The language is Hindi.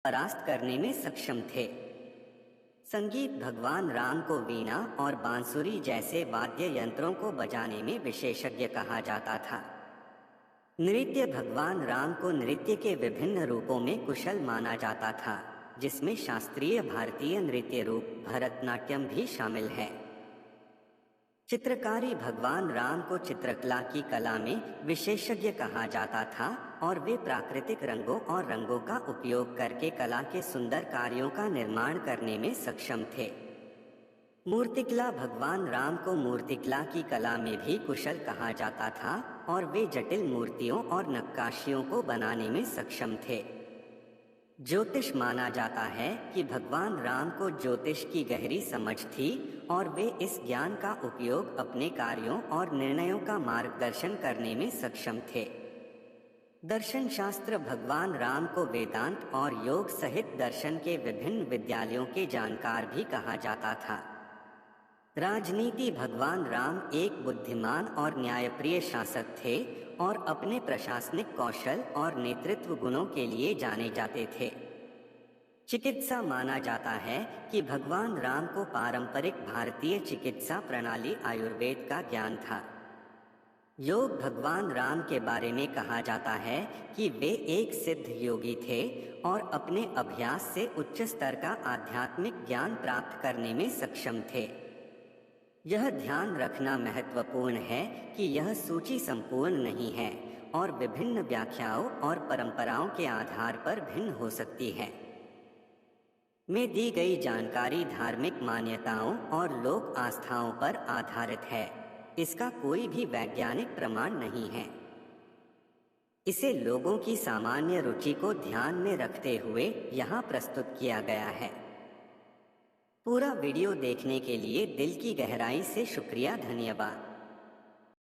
परास्त करने में सक्षम थे। संगीत भगवान राम को वीणा और बांसुरी जैसे वाद्य यंत्रों को बजाने में विशेषज्ञ कहा जाता था। नृत्य भगवान राम को नृत्य के विभिन्न रूपों में कुशल माना जाता था, जिसमें शास्त्रीय भारतीय नृत्य रूप भरतनाट्यम भी शामिल है। चित्रकारी भगवान राम को चित्रकला की कला में विशेषज्ञ कहा जाता था और वे प्राकृतिक रंगों और रंगों का उपयोग करके कला के सुंदर कार्यों का निर्माण करने में सक्षम थे। मूर्तिकला भगवान राम को मूर्तिकला की कला में भी कुशल कहा जाता था और वे जटिल मूर्तियों और नक्काशियों को बनाने में सक्षम थे। ज्योतिष माना जाता है कि भगवान राम को ज्योतिष की गहरी समझ थी और वे इस ज्ञान का उपयोग अपने कार्यों और निर्णयों का मार्गदर्शन करने में सक्षम थे। दर्शन शास्त्र भगवान राम को वेदांत और योग सहित दर्शन के विभिन्न विद्यालयों के जानकार भी कहा जाता था। राजनीति भगवान राम एक बुद्धिमान और न्यायप्रिय शासक थे और अपने प्रशासनिक कौशल और नेतृत्व गुणों के लिए जाने जाते थे। चिकित्सा माना जाता है कि भगवान राम को पारंपरिक भारतीय चिकित्सा प्रणाली आयुर्वेद का ज्ञान था। योग भगवान राम के बारे में कहा जाता है कि वे एक सिद्ध योगी थे और अपने अभ्यास से उच्च स्तर का आध्यात्मिक ज्ञान प्राप्त करने में सक्षम थे। यह ध्यान रखना महत्वपूर्ण है कि यह सूची संपूर्ण नहीं है और विभिन्न व्याख्याओं और परंपराओं के आधार पर भिन्न हो सकती है। में दी गई जानकारी धार्मिक मान्यताओं और लोक आस्थाओं पर आधारित है। इसका कोई भी वैज्ञानिक प्रमाण नहीं है। इसे लोगों की सामान्य रुचि को ध्यान में रखते हुए यहाँ प्रस्तुत किया गया है। पूरा वीडियो देखने के लिए दिल की गहराई से शुक्रिया, धन्यवाद।